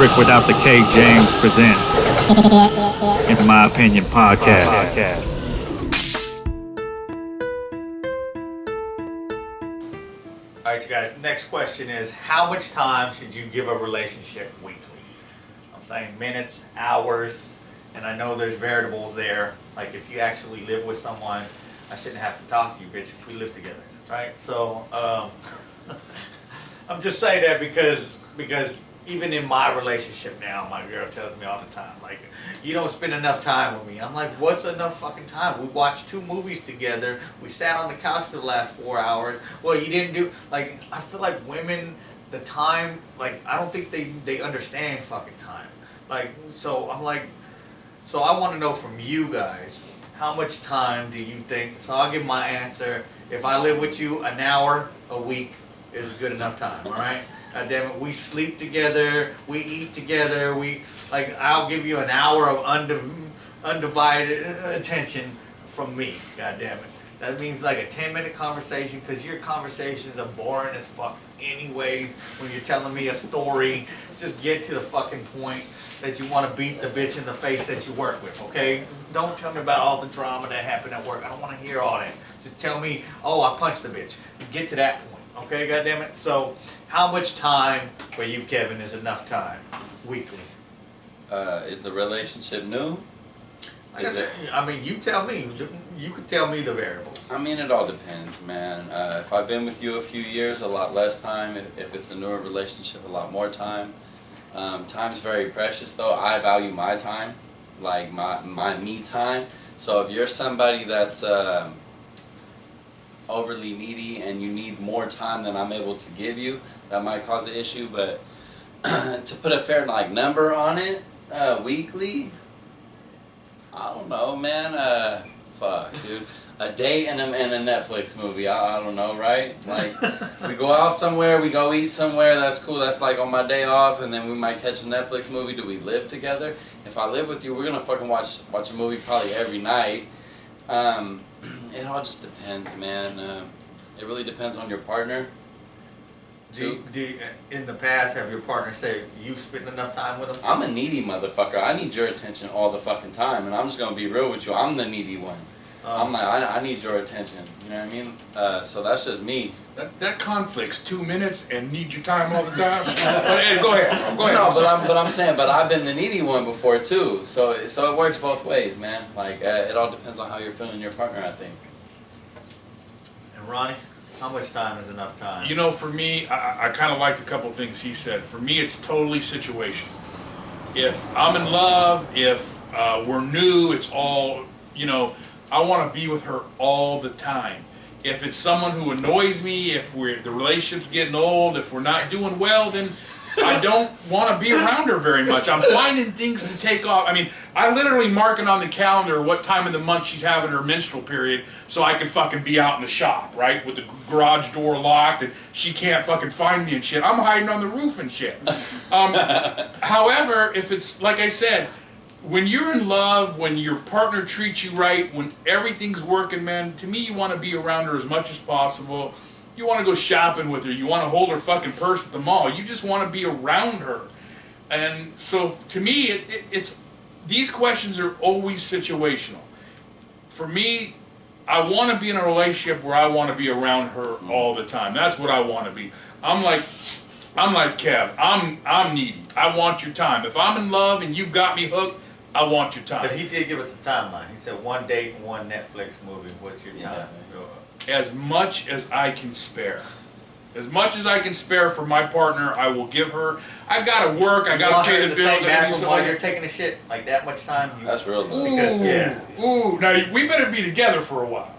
Rick Without the K James presents In My Opinion Podcast. Alright, you guys, next question is, how much time should you give a relationship weekly? I'm saying minutes, hours, and I know there's variables there. Like if you actually live with someone, I shouldn't have to talk to you, bitch, if we live together, right? So, I'm just saying that because even in my relationship now, my girl tells me all the time, like, you don't spend enough time with me. I'm like, what's enough fucking time? We watched 2 movies together. We sat on the couch for the last 4 hours. Well, you didn't do, like, I feel like women, the time, like, I don't think they understand fucking time. Like, so I'm like, so I want to know from you guys, how much time do you think, so I'll give my answer. If I live with you, an hour a week is good enough time, all right? God damn it, we sleep together, we eat together, I'll give you an hour of undivided attention from me, god damn it. That means like a 10-minute conversation, because your conversations are boring as fuck anyways. When you're telling me a story, just get to the fucking point that you want to beat the bitch in the face that you work with, okay? Don't tell me about all the drama that happened at work. I don't want to hear all that. Just tell me, oh, I punched the bitch. Get to that point, okay, goddammit? So, how much time for you, Kevin, is enough time weekly? Is the relationship new? I mean, you tell me. You could tell me the variables. I mean, it all depends, man. If I've been with you a few years, a lot less time. If it's a newer relationship, a lot more time. Time's very precious, though. I value my time, like my me time. So if you're somebody that's overly needy and you need more time than I'm able to give you, that might cause an issue. But to put a fair number on it, weekly, I don't know, man. Fuck, dude. A date and a Netflix movie. I don't know, right? Like, we go out somewhere, we go eat somewhere. That's cool. That's like on my day off, and then we might catch a Netflix movie. Do we live together? If I live with you, we're gonna fucking watch a movie probably every night. It all just depends, man. It really depends on your partner. Do in the past, have your partner say you spend enough time with them? I'm a needy motherfucker. I need your attention all the fucking time, and I'm just gonna be real with you. I'm the needy one. I'm like, I need your attention. You know what I mean? So that's just me. That conflicts 2 minutes and need your time all the time. Hey, go ahead. No, but I'm saying, but I've been the needy one before too. So it works both ways, man. Like it all depends on how you're feeling your partner, I think. And Ronnie, how much time is enough time? You know, for me, I kind of liked a couple things he said. For me, it's totally situational. If I'm in love, if we're new, it's all, you know, I want to be with her all the time. If it's someone who annoys me, if the relationship's getting old, if we're not doing well, then I don't want to be around her very much. I'm finding things to take off. I mean, I literally marking on the calendar what time of the month she's having her menstrual period so I can fucking be out in the shop, right? With the garage door locked and she can't fucking find me and shit. I'm hiding on the roof and shit. However, if it's, like I said, when you're in love, when your partner treats you right, when everything's working, man, to me you want to be around her as much as possible. You want to go shopping with her. You want to hold her fucking purse at the mall. You just want to be around her. And so to me, it's these questions are always situational. For me, I want to be in a relationship where I want to be around her all the time. That's what I want to be. I'm like Kev. I'm needy. I want your time. If I'm in love and you've got me hooked, I want your time. But he did give us a timeline. He said 1 date and 1 Netflix movie. What's your time? As much as I can spare. As much as I can spare for my partner, I will give her. I gotta work. I gotta pay the bills. Bathroom while you're taking a shit, like that much time. That's real. Now we better be together for a while,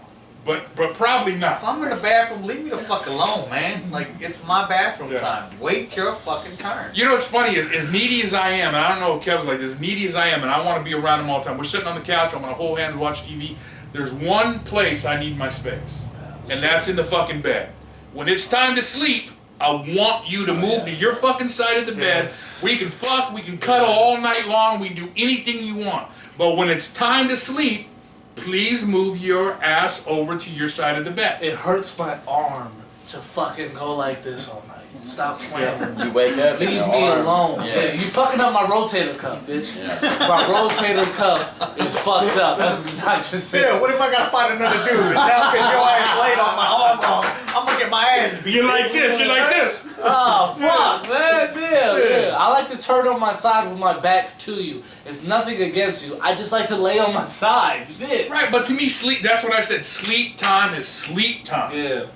but probably not. If I'm in the bathroom, leave me the fuck alone, man. Like it's my bathroom time. Wait your fucking turn. You know what's funny is, as needy as I am, and I don't know if Kev's like this, as needy as I am, and I want to be around him all the time. We're sitting on the couch. I'm gonna hold hands, watch TV. There's one place I need my space. And that's in the fucking bed. When it's time to sleep, I want you to move to your fucking side of the bed. Yes. We can fuck, we can cuddle all night long, we can do anything you want. But when it's time to sleep, please move your ass over to your side of the bed. It hurts my arm to fucking go like this all night. Stop playing. You wake up. Leave me alone. Yeah. You fucking up my rotator cuff, bitch. Yeah. My rotator cuff is fucked up. That's what I just said. Yeah, what if I gotta fight another dude? Now because your ass laid on my arm wrong, I'm gonna get my ass beat. You like this, you like this. Oh, fuck, man. Yeah. I like to turn on my side with my back to you. It's nothing against you. I just like to lay on my side. Shit. Right, but to me, sleep, that's what I said. Sleep time is sleep time. Yeah.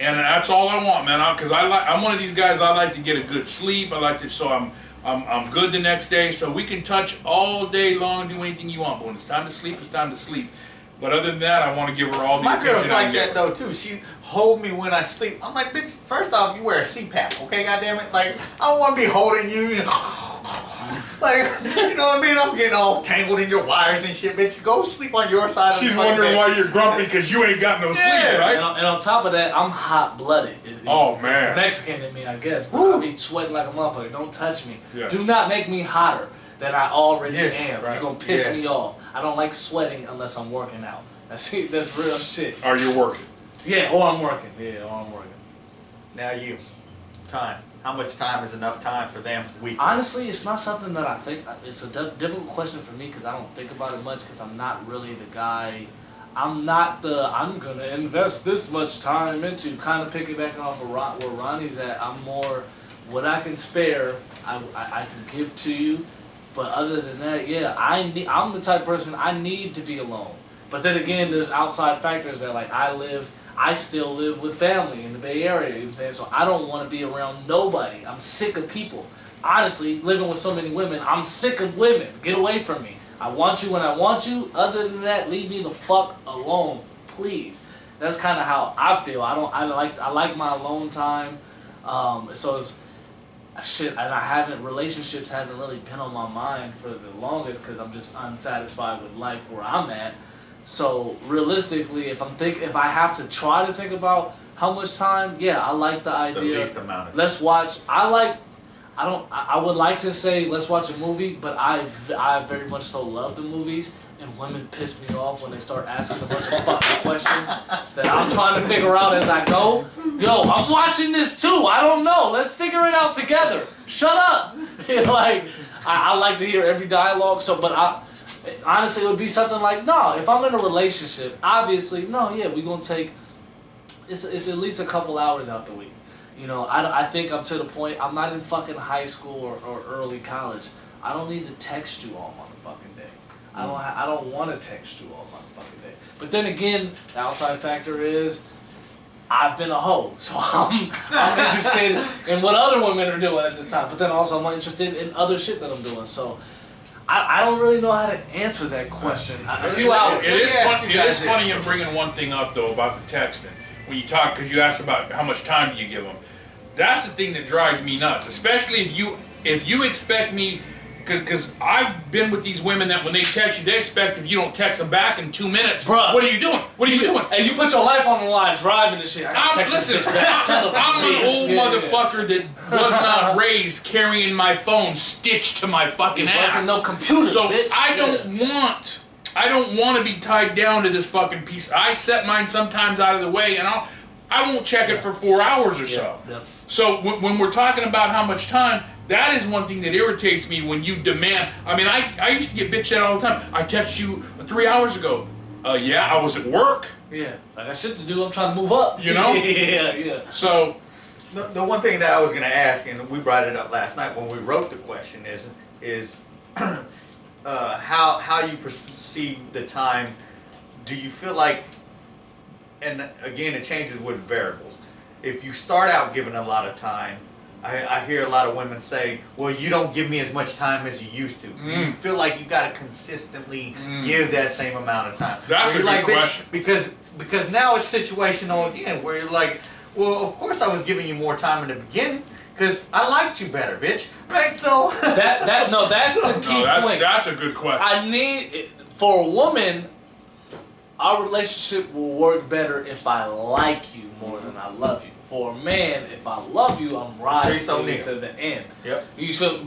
And that's all I want, man. Because I'm one of these guys. I like to get a good sleep. I like to, so I'm good the next day. So we can touch all day long, do anything you want. But when it's time to sleep, it's time to sleep. But other than that, I want to give her all the attention. My girl's like that though too. She hold me when I sleep. I'm like, bitch. First off, you wear a CPAP, okay? Goddamn it. Like I don't want to be holding you. Like, you know what I mean? I'm getting all tangled in your wires and shit, bitch. Go sleep on your side of the She's wondering why you're grumpy because you ain't got no sleep, right? And on top of that, I'm hot-blooded. Man. It's Mexican in me, I guess. But I be sweating like a motherfucker. Don't touch me. Yeah. Do not make me hotter than I already am. Right. You're going to piss me off. I don't like sweating unless I'm working out. That's real shit. Or you're working. Yeah, or I'm working. Yeah, or I'm working. Now you. Time. How much time is enough time for them weekly? Honestly, it's not something that I think. It's a difficult question for me because I don't think about it much because I'm not really the guy. I'm not the, I'm going to invest this much time into, kind of piggybacking off of where Ronnie's at. I'm more, what I can spare, I can give to you. But other than that, yeah, I'm the type of person, I need to be alone. But then again, there's outside factors that, like, I still live with family in the Bay Area, you know what I'm saying? So I don't want to be around nobody. I'm sick of people. Honestly, living with so many women, I'm sick of women. Get away from me. I want you when I want you. Other than that, leave me the fuck alone, please. That's kind of how I feel. I like my alone time. So it's shit, and relationships haven't really been on my mind for the longest because I'm just unsatisfied with life where I'm at. So realistically, if I have to try to think about how much time, yeah, I like the idea. The least amount of time. Let's watch. I would like to say let's watch a movie, but I very much so love the movies, and women piss me off when they start asking a bunch of fucking questions that I'm trying to figure out as I go. Yo, I'm watching this too. I don't know. Let's figure it out together. Shut up. Like I like to hear every dialogue. So, but honestly, it would be something like, no, if I'm in a relationship, obviously, no, yeah, we're going to take, it's at least a couple hours out the week. You know, I think I'm to the point, I'm not in fucking high school or early college. I don't need to text you all motherfucking day. I don't want to text you all motherfucking day. But then again, the outside factor is, I've been a hoe, so I'm interested in what other women are doing at this time. But then also I'm interested in other shit that I'm doing, so I don't really know how to answer that question. It is funny you're bringing one thing up, though, about the texting. When you talk, because you asked about how much time do you give them. That's the thing that drives me nuts, especially if you expect me, because I've been with these women that when they text you, they expect if you don't text them back in 2 minutes, bruh, what are you doing? What are you doing? And you put your life on the line driving this shit. I'm an old motherfucker that was not raised carrying my phone stitched to my fucking ass. Wasn't no computer, so bitch. I don't want to be tied down to this fucking piece. I set mine sometimes out of the way, and I won't check it for 4 hours or so. Yep. So when we're talking about how much time, that is one thing that irritates me when you demand. I mean, I used to get bitched at all the time. I texted you 3 hours ago. Yeah, I was at work. Yeah, I got shit to do. I'm trying to move up. You know? Yeah. So the one thing that I was going to ask, and we brought it up last night when we wrote the question, is how you perceive the time. Do you feel like, and again, it changes with variables. If you start out giving a lot of time, I hear a lot of women say, well, you don't give me as much time as you used to. Do you feel like you got to consistently give that same amount of time? That's a good question. Because now it's situational again, where you're like, well, of course I was giving you more time in the beginning, because I liked you better, bitch. Right? So that's the key point. That's a good question. For a woman, our relationship will work better if I like you more than I love you. For a man, if I love you, I'm riding to the end. Yep.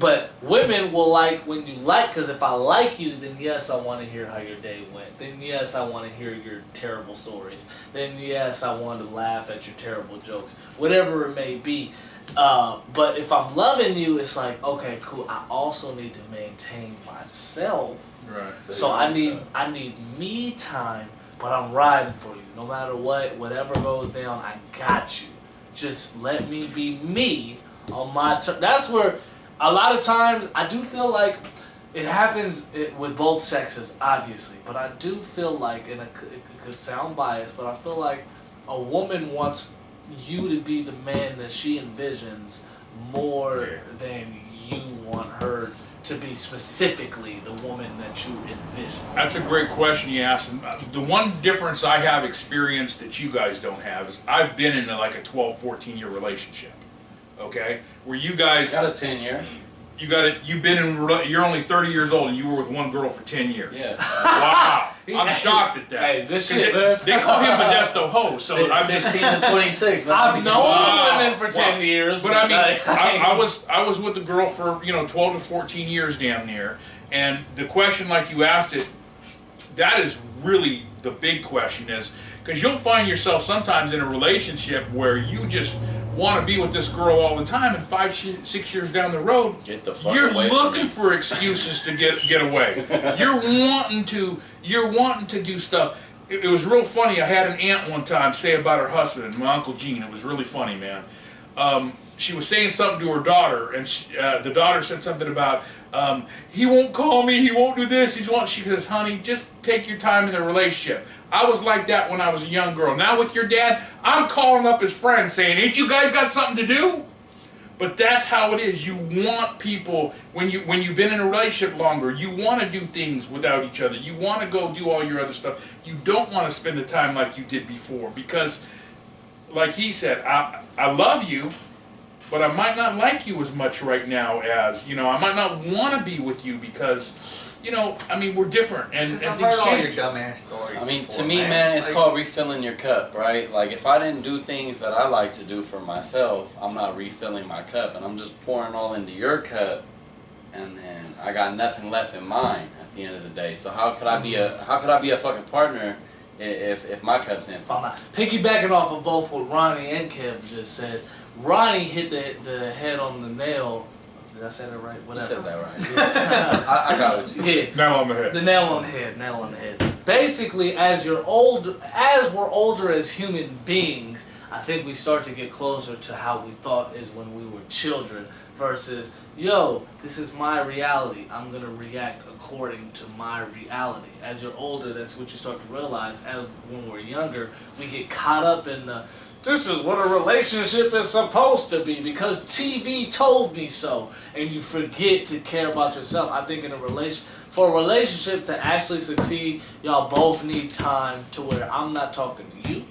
But women will like when you like, because if I like you, then yes, I want to hear how your day went. Then yes, I want to hear your terrible stories. Then yes, I want to laugh at your terrible jokes. Whatever it may be. But if I'm loving you, it's like, okay, cool. I also need to maintain myself. Right. So I need me time, but I'm riding for you. No matter what, whatever goes down, I got you. Just let me be me on my turn. That's where a lot of times I do feel like it happens with both sexes, obviously. But I do feel like, and it could sound biased, but I feel like a woman wants you to be the man that she envisions more than you want her to be specifically the woman that you envision. That's a great question you asked. The one difference I have experienced that you guys don't have is I've been in like a 12, 14 year relationship. Okay? Where you guys Got a 10-year. You're only 30 years old and you were with one girl for 10 years. Yeah. Wow. I'm shocked at that. Hey, this shit, They call him Modesto Ho, so I'm just 16 to 26. I've known Wow. women for 10 Wow. years. But I mean, I was with a girl for 12 to 14 years damn near, and the question like you asked it, that is really the big question is, because you'll find yourself sometimes in a relationship where you just want to be with this girl all the time, and 5-6 years down the road, Get the fuck you're away from looking me. for excuses to get away. You're wanting to do stuff. It was real funny. I had an aunt one time say about her husband, my Uncle Gene. It was really funny, man. She was saying something to her daughter, and the daughter said something about, he won't call me, he won't do this, she says, honey, just take your time in the relationship. I was like that when I was a young girl. Now with your dad, I'm calling up his friends saying, ain't you guys got something to do? But that's how it is. You want people, when you've been in a relationship longer, you want to do things without each other. You want to go do all your other stuff. You don't want to spend the time like you did before, because like he said, I love you, but I might not like you as much right now as, I might not want to be with you because, I mean, we're different and I've things heard all your change. dumbass stories. I mean, before, to me, man, it's called refilling your cup, right? Like, if I didn't do things that I like to do for myself, I'm not refilling my cup, and I'm just pouring all into your cup, and then I got nothing left in mine at the end of the day. So how could I be a fucking partner if my cup's empty? Piggybacking off of both what Ronnie and Kev just said, Ronnie hit the head on the nail. Did I say that right? Whatever. You said that right. I got what you said. Yeah. Nail on the head. The nail on the head. Basically, as we're older as human beings, I think we start to get closer to how we thought is when we were children versus, this is my reality. I'm going to react according to my reality. As you're older, that's what you start to realize. As when we're younger, we get caught up in this is what a relationship is supposed to be because TV told me so, and you forget to care about yourself. I think for a relationship to actually succeed, y'all both need time to where I'm not talking to you,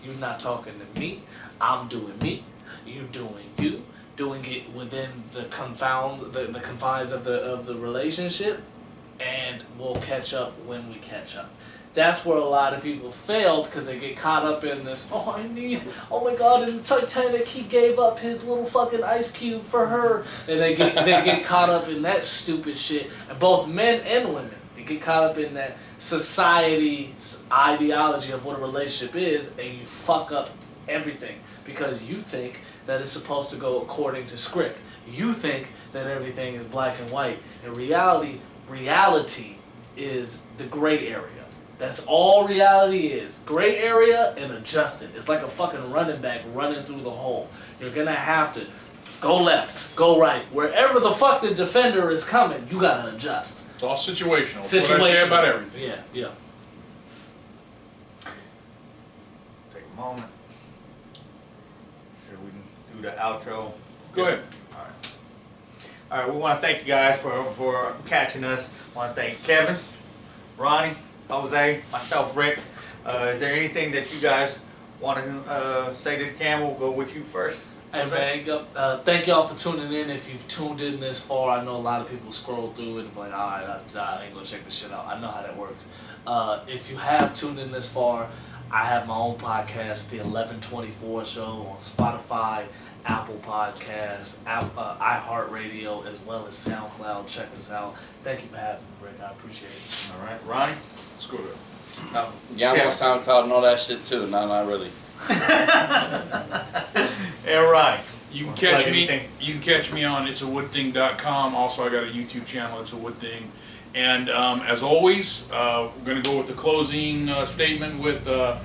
you're not talking to me, I'm doing me, you doing you, doing it within the confines of the relationship, and we'll catch up when we catch up. That's where a lot of people failed because they get caught up in this, oh my God, in the Titanic he gave up his little fucking ice cube for her. And they get caught up in that stupid shit. And both men and women, they get caught up in that society's ideology of what a relationship is, and you fuck up everything because you think that it's supposed to go according to script. You think that everything is black and white. In reality is the gray area. That's all reality is. Gray area and adjusted. It's like a fucking running back running through the hole. You're going to have to go left, go right. Wherever the fuck the defender is coming, you got to adjust. It's all situational. That's what I say about everything. Yeah. Take a moment. Sure we can do the outro. Go ahead. All right, we want to thank you guys for catching us. I want to thank Kevin, Ronnie, Jose, myself, Rick. Is there anything that you guys want to say to the camera? We'll go with you first. Hey man, thank y'all for tuning in. If you've tuned in this far, I know a lot of people scroll through it and be like, alright, I ain't gonna check this shit out. I know how that works. If you have tuned in this far, I have my own podcast, The 1124 Show, on Spotify, Apple Podcasts, iHeartRadio, as well as SoundCloud. Check us out. Thank you for having me, Rick. I appreciate it. All right, Ronnie? Let's go there. No. Yeah, I'm on SoundCloud and all that shit too. No, not really. And Ronnie? You can Wanna catch plug me. anything? You can catch me on itsawoodthing.com. Also, I got a YouTube channel. It's a Wood Thing. And as always, we're going to go with the closing statement with the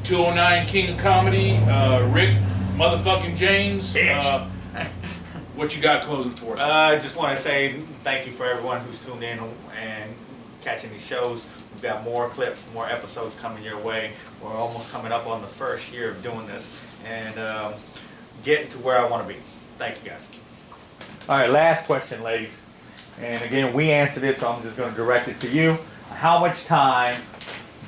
209 King of Comedy, Rick motherfucking James. What you got closing for us? I just want to say thank you for everyone who's tuned in and catching these shows. We've got more clips, more episodes coming your way. We're almost coming up on the first year of doing this and getting to where I want to be. Thank you, guys. All right, last question, ladies. And again, we answered it, so I'm just going to direct it to you. How much time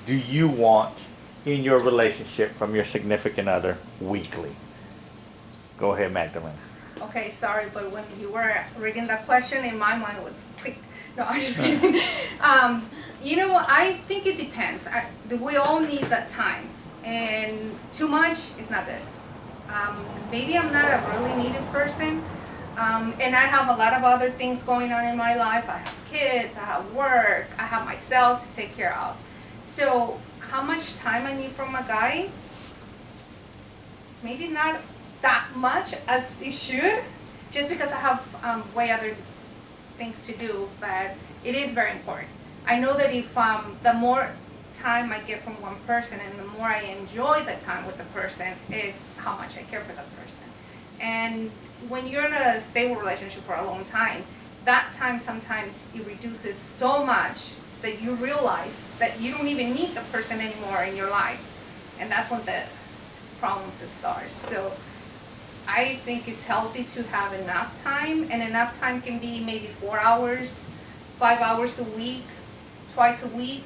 do you want in your relationship from your significant other weekly? Go ahead, Magdalena. Okay, sorry, but when you were reading that question, in my mind was quick. No, I'm just kidding. I think it depends. We all need that time, and too much is not good. Maybe I'm not a really needed person, and I have a lot of other things going on in my life. I have kids, I have work, I have myself to take care of. So how much time I need from a guy? Maybe not that much as it should, just because I have way other things to do, but it is very important. I know that if the more time I get from one person and the more I enjoy the time with the person is how much I care for that person. And when you're in a stable relationship for a long time, that time sometimes it reduces so much that you realize that you don't even need the person anymore in your life. And that's when the problems start. So I think it's healthy to have enough time, and enough time can be maybe 4 hours, 5 hours a week, twice a week.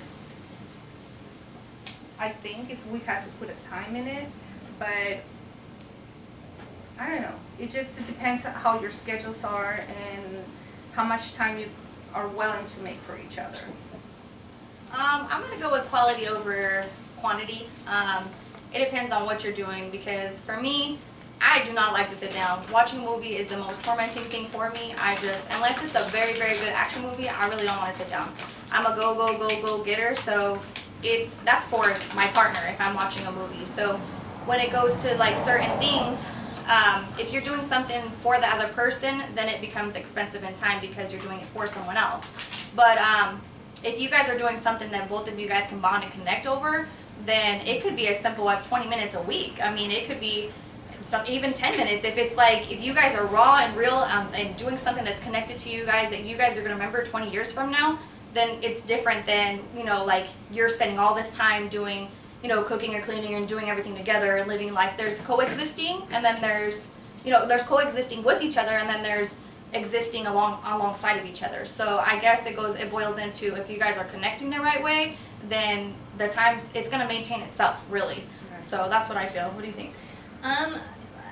I think if we had to put a time in it, but I don't know. It just depends on how your schedules are and how much time you are willing to make for each other. I'm going to go with quality over quantity. It depends on what you're doing, because for me, I do not like to sit down. Watching a movie is the most tormenting thing for me. Unless it's a very, very good action movie, I really don't want to sit down. I'm a go getter, so that's for my partner if I'm watching a movie. So when it goes to like certain things, if you're doing something for the other person, then it becomes expensive in time because you're doing it for someone else. But if you guys are doing something that both of you guys can bond and connect over, then it could be as simple as 20 minutes a week. I mean, it could be even 10 minutes. If you guys are raw and real and doing something that's connected to you guys that you guys are going to remember 20 years from now, then it's different than, like you're spending all this time doing, cooking or cleaning and doing everything together and living life. There's coexisting, and then there's coexisting with each other, and then there's existing alongside of each other. So I guess it boils into, if you guys are connecting the right way, then the times it's going to maintain itself, really. Right. So that's what I feel. What do you think?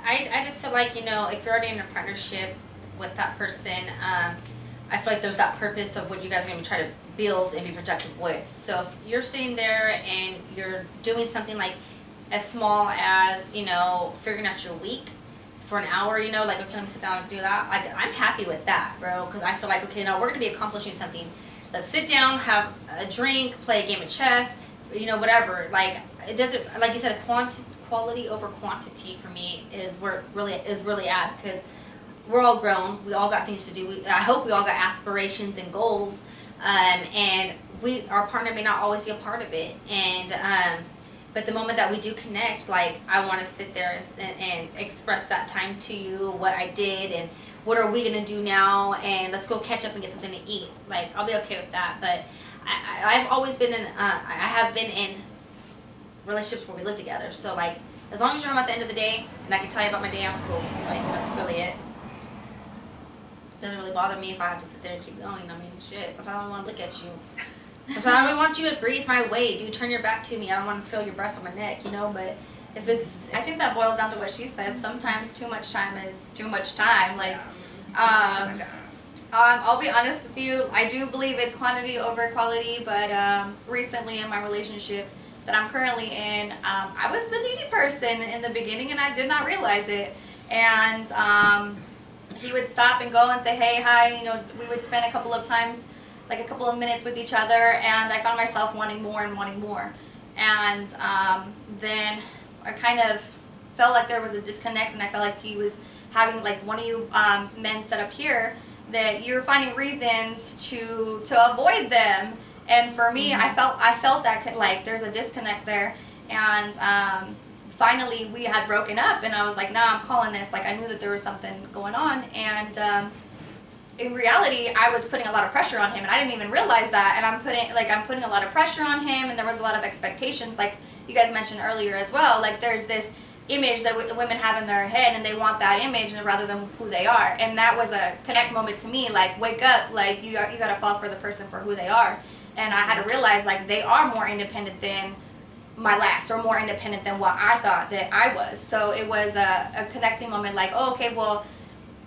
I just feel like, if you're already in a partnership with that person, I feel like there's that purpose of what you guys are going to try to build and be productive with. So if you're sitting there and you're doing something like as small as, figuring out your week for an hour, like, okay, let me sit down and do that. Like, I'm happy with that, bro, because I feel like, okay, no, we're going to be accomplishing something. Let's sit down, have a drink, play a game of chess, whatever. Like, it doesn't, like you said, quality over quantity for me is where it really at, because we're all grown. We all got things to do. I hope we all got aspirations and goals, and our partner may not always be a part of it. And but the moment that we do connect, like, I want to sit there and express that time to you, what I did and what are we gonna do now, and let's go catch up and get something to eat. Like, I'll be okay with that. But I've always been I have been in relationships where we live together. So, like, as long as you're home at the end of the day and I can tell you about my day, I'm cool. Like, that's really it. It doesn't really bother me if I have to sit there and keep going. I mean, shit, sometimes I don't want to look at you. Sometimes I want you to breathe my way. Dude, turn your back to me. I don't want to feel your breath on my neck, but if I think that boils down to what she said. Sometimes too much time is too much time. Like, I'll be honest with you. I do believe it's quantity over quality, but recently in my relationship that I'm currently in, I was the needy person in the beginning, and I did not realize it. And he would stop and go and say, hey, hi. We would spend a couple of times, like a couple of minutes with each other, and I found myself wanting more and wanting more. And then I kind of felt like there was a disconnect, and I felt like he was having, like one of you men set up here, that you're finding reasons to avoid them. And for me, I felt that like there's a disconnect there. And finally we had broken up, and I was like, nah, I'm calling this. Like, I knew that there was something going on, and in reality, I was putting a lot of pressure on him, and I didn't even realize that. And I'm putting a lot of pressure on him, and there was a lot of expectations, like you guys mentioned earlier as well. Like, there's this image that women have in their head, and they want that image rather than who they are. And that was a connect moment to me. Like, wake up! Like, you gotta fall for the person for who they are. And I had to realize, like, they are more independent than my last, or more independent than what I thought that I was. So it was a connecting moment. Like, oh, okay, well.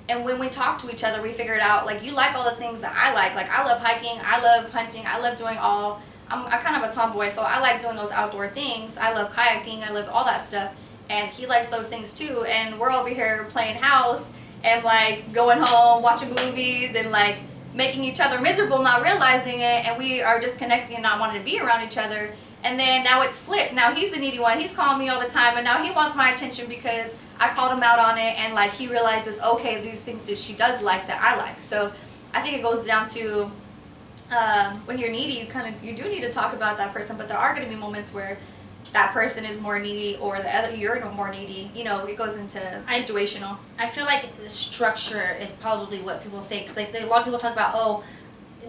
And when we talked to each other, we figured out, like, you like all the things that I like. Like, I love hiking, I love hunting, I love doing I'm kind of a tomboy, so I like doing those outdoor things. I love kayaking, I love all that stuff. And he likes those things too. And we're over here playing house and, like, going home, watching movies, and, like, making each other miserable, not realizing it. And we are disconnecting and not wanting to be around each other. And then now it's flipped. Now he's the needy one. He's calling me all the time, and now he wants my attention because I called him out on it, and, like, he realizes, okay, these things that she does like that I like. So I think it goes down to when you're needy, you do need to talk about that person, but there are going to be moments where that person is more needy, or you're more needy. You know, it goes into situational. I feel like the structure is probably what people say, because, like, a lot of people talk about,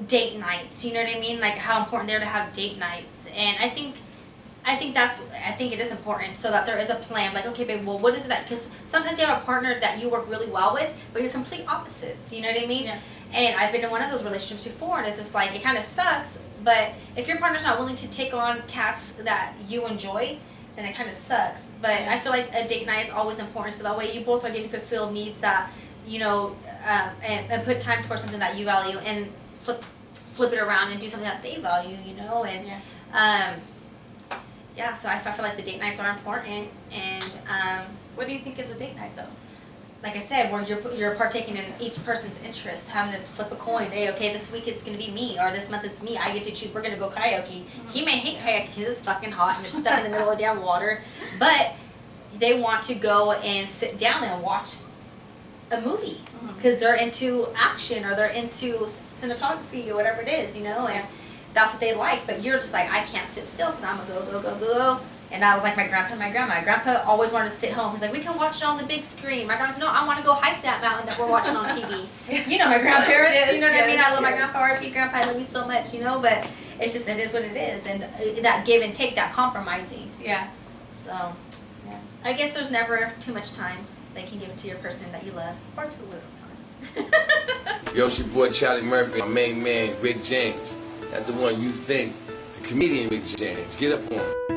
date nights, you know what I mean? Like, how important they're to have date nights. And I think it is important, so that there is a plan. Like, okay, babe, well, what is that? Because sometimes you have a partner that you work really well with, but you're complete opposites. You know what I mean? Yeah. And I've been in one of those relationships before, and it's just like, it kind of sucks. But if your partner's not willing to take on tasks that you enjoy, then it kind of sucks. But I feel like a date night is always important, so that way you both are getting fulfilled needs that, you know, and put time towards something that you value, and flip it around and do something that they value, you know. And so I feel like the date nights are important. And What do you think is a date night, though? like I said, where you're partaking in each person's interest, having to flip a coin. Hey, okay, this week it's going to be me, or this month it's me. I get to choose. We're going to go kayaking. He may hate kayaking because it's fucking hot and you're stuck in the middle of damn water, but they want to go and sit down and watch a movie because they're into action, or they're into cinematography, or whatever it is, you know, and that's what they like. But you're just like, I can't sit still because I'm going to go. And that was like my grandpa and my grandma. My grandpa always wanted to sit home. He's like, we can watch it on the big screen. My grandma's, no, I want to go hike that mountain that we're watching on TV. You know my grandparents, you know what I mean? I love my grandpa, R.I.P. Grandpa, I love you so much, you know, but it's just, it is what it is. And that give and take, that compromising. Yeah. So, yeah. I guess there's never too much time that you can give to your person that you love. Or too little time. Yo, it's your boy Charlie Murphy, my main man, Rick James. That's the one you think, the comedian Rick James. Get up on him.